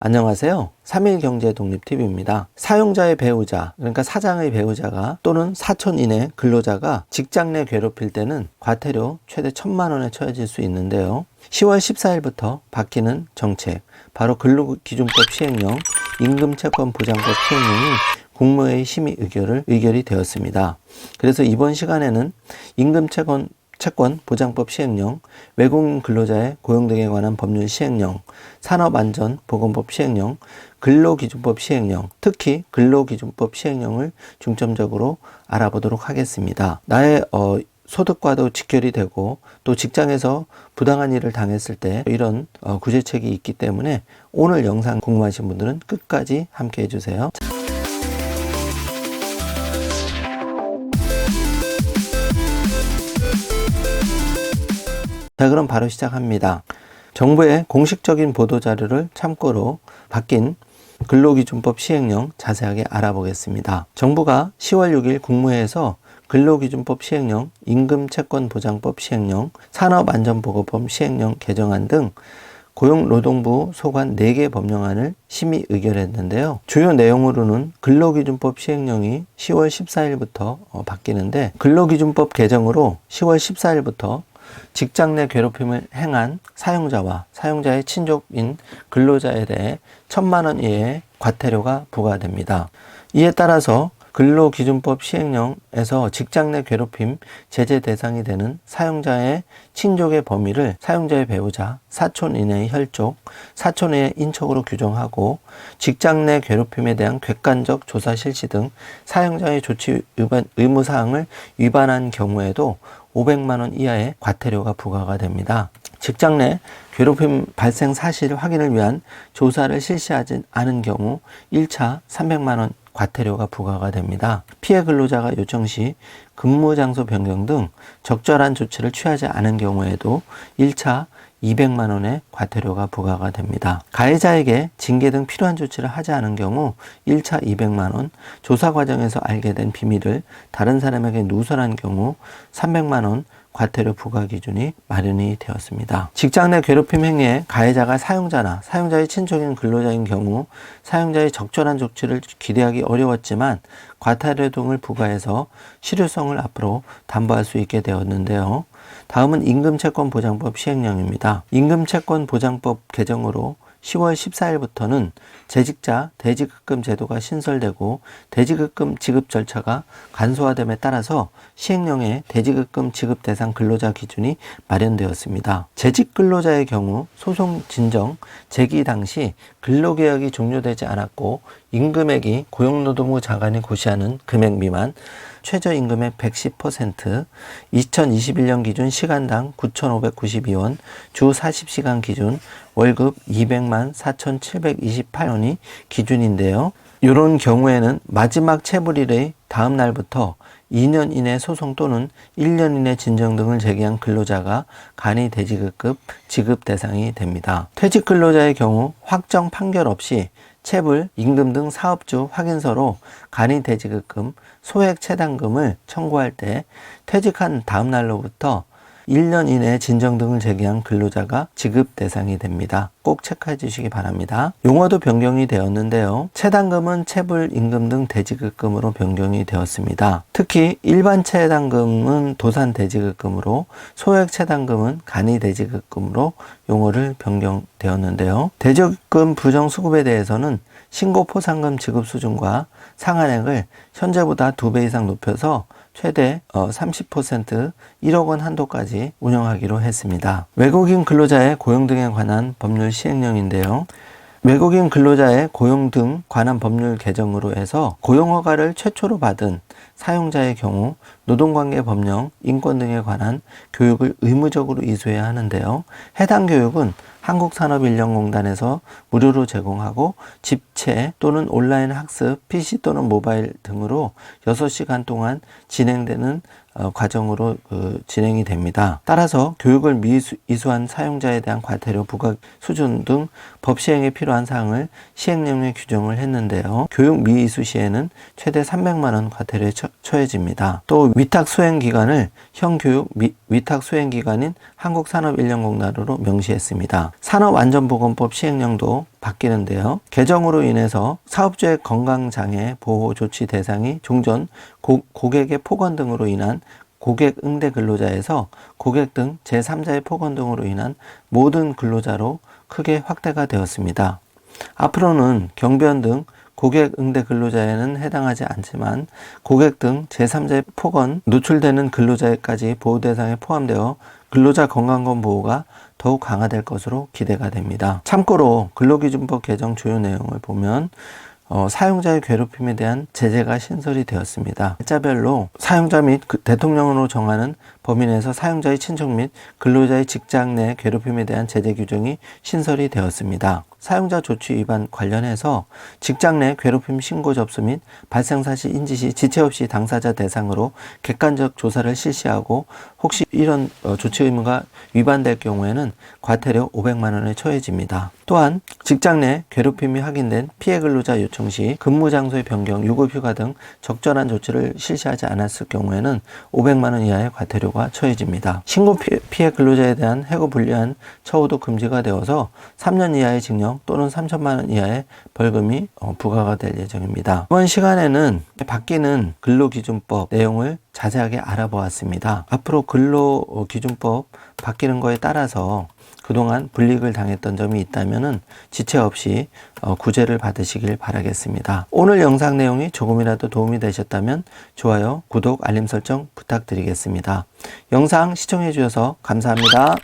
안녕하세요. 3일경제독립TV입니다. 사용자의 배우자, 그러니까 사장의 배우자가 또는 사촌 이내 근로자가 직장 내 괴롭힐 때는 과태료 최대 1,000만 원에 처해질 수 있는데요. 10월 14일부터 바뀌는 정책, 바로 근로기준법 시행령, 임금채권보장법 시행령이 국무회의 심의 의결이 되었습니다. 그래서 이번 시간에는 임금채권보장법 시행령, 외국인 근로자의 고용 등에 관한 법률 시행령, 산업안전보건법 시행령, 근로기준법 시행령, 특히 근로기준법 시행령을 중점적으로 알아보도록 하겠습니다. 나의 소득과도 직결이 되고 또 직장에서 부당한 일을 당했을 때 이런 구제책이 있기 때문에 오늘 영상 궁금하신 분들은 끝까지 함께 해주세요. 자, 그럼 바로 시작합니다. 정부의 공식적인 보도자료를 참고로 바뀐 근로기준법 시행령 자세하게 알아보겠습니다. 정부가 10월 6일 국무회에서 근로기준법 시행령, 임금채권보장법 시행령, 산업안전보건법 시행령 개정안 등 고용노동부 소관 4개 법령안을 심의 의결했는데요. 주요 내용으로는 근로기준법 시행령이 10월 14일부터 바뀌는데, 근로기준법 개정으로 10월 14일부터 직장 내 괴롭힘을 행한 사용자와 사용자의 친족인 근로자에 대해 1,000만 원 이하의 과태료가 부과됩니다. 이에 따라서 근로기준법 시행령에서 직장 내 괴롭힘 제재 대상이 되는 사용자의 친족의 범위를 사용자의 배우자, 사촌 이내의 혈족, 사촌 이내의 인척으로 규정하고, 직장 내 괴롭힘에 대한 객관적 조사 실시 등 사용자의 조치 의무사항을 위반한 경우에도 500만 원 이하의 과태료가 부과가 됩니다. 직장 내 괴롭힘 발생 사실 확인을 위한 조사를 실시하지 않은 경우 1차 300만 원 과태료가 부과가 됩니다. 피해 근로자가 요청 시 근무 장소 변경 등 적절한 조치를 취하지 않은 경우에도 1차 200만 원의 과태료가 부과가 됩니다. 가해자에게 징계 등 필요한 조치를 하지 않은 경우 1차 200만 원, 조사 과정에서 알게 된 비밀을 다른 사람에게 누설한 경우 300만 원 과태료 부과 기준이 마련이 되었습니다. 직장 내 괴롭힘 행위에 가해자가 사용자나 사용자의 친족인 근로자인 경우 사용자의 적절한 조치를 기대하기 어려웠지만 과태료 등을 부과해서 실효성을 앞으로 담보할 수 있게 되었는데요. 다음은 임금채권보장법 시행령입니다. 임금채권보장법 개정으로 10월 14일부터는 재직자 대지급금 제도가 신설되고 대지급금 지급 절차가 간소화됨에 따라서 시행령에 대지급금 지급 대상 근로자 기준이 마련되었습니다. 재직 근로자의 경우 소송 진정, 제기 당시 근로계약이 종료되지 않았고 임금액이 고용노동부 장관이 고시하는 금액 미만, 최저임금의 110%, 2021년 기준 시간당 9,592원, 주 40시간 기준 월급 200만 4,728원이 기준인데요. 이런 경우에는 마지막 체불일의 다음 날부터 2년 이내 소송 또는 1년 이내 진정 등을 제기한 근로자가 간이 대지급금 지급 대상이 됩니다. 퇴직 근로자의 경우 확정 판결 없이 체불, 임금 등 사업주 확인서로 간이 대지급금, 소액 체당금을 청구할 때 퇴직한 다음 날로부터 1년 이내 진정 등을 제기한 근로자가 지급 대상이 됩니다. 꼭 체크해 주시기 바랍니다. 용어도 변경이 되었는데요. 체당금은 체불, 임금 등 대지급금으로 변경이 되었습니다. 특히 일반 체당금은 도산 대지급금으로, 소액 체당금은 간이 대지급금으로 용어를 변경되었는데요. 대지급금 부정수급에 대해서는 신고 포상금 지급 수준과 상한액을 현재보다 2배 이상 높여서 최대 30% 1억 원 한도까지 운영하기로 했습니다. 외국인 근로자의 고용 등에 관한 법률 시행령인데요. 외국인 근로자의 고용 등 관한 법률 개정으로 해서 고용허가를 최초로 받은 사용자의 경우 노동관계 법령, 인권 등에 관한 교육을 의무적으로 이수해야 하는데요. 해당 교육은 한국산업인력공단에서 무료로 제공하고 집체 또는 온라인 학습, PC 또는 모바일 등으로 6시간 동안 진행되는 과정으로 진행이 됩니다. 따라서 교육을 미이수한 사용자에 대한 과태료 부과 수준 등 법 시행에 필요한 사항을 시행령에 규정을 했는데요. 교육 미이수 시에는 최대 300만 원 과태료에 처해집니다. 또 위탁 수행 기간을 형교육 위탁 수행 기간인 한국산업인력공단으로 명시했습니다. 산업안전보건법 시행령도 바뀌는데요. 개정으로 인해서 사업주의 건강장애 보호 조치 대상이 종전 고객의 폭언 등으로 인한 고객 응대 근로자에서 고객 등 제3자의 폭언 등으로 인한 모든 근로자로 크게 확대가 되었습니다. 앞으로는 경비원 등 고객 응대 근로자에는 해당하지 않지만 고객 등 제3자의 폭언 노출되는 근로자에까지 보호 대상에 포함되어 근로자 건강권 보호가 더욱 강화될 것으로 기대가 됩니다. 참고로 근로기준법 개정 주요 내용을 보면 사용자의 괴롭힘에 대한 제재가 신설이 되었습니다. 날짜별로 사용자 및 대통령으로 정하는 범위 내에서 사용자의 친족 및 근로자의 직장 내 괴롭힘에 대한 제재 규정이 신설이 되었습니다. 사용자 조치 위반 관련해서 직장 내 괴롭힘 신고 접수 및 발생 사실 인지 시 지체 없이 당사자 대상으로 객관적 조사를 실시하고 혹시 이런 조치 의무가 위반될 경우에는 과태료 500만 원에 처해집니다. 또한 직장 내 괴롭힘이 확인된 피해 근로자 요청 시 근무 장소의 변경, 유급휴가 등 적절한 조치를 실시하지 않았을 경우에는 500만 원 이하의 과태료가 처해집니다. 신고 피해 근로자에 대한 해고 불리한 처우도 금지가 되어서 3년 이하의 징역 또는 3천만 원 이하의 벌금이 부과가 될 예정입니다. 이번 시간에는 바뀌는 근로기준법 내용을 자세하게 알아보았습니다. 앞으로 근로기준법 바뀌는 거에 따라서 그동안 불이익을 당했던 점이 있다면 지체 없이 구제를 받으시길 바라겠습니다. 오늘 영상 내용이 조금이라도 도움이 되셨다면 좋아요, 구독, 알림 설정 부탁드리겠습니다. 영상 시청해 주셔서 감사합니다.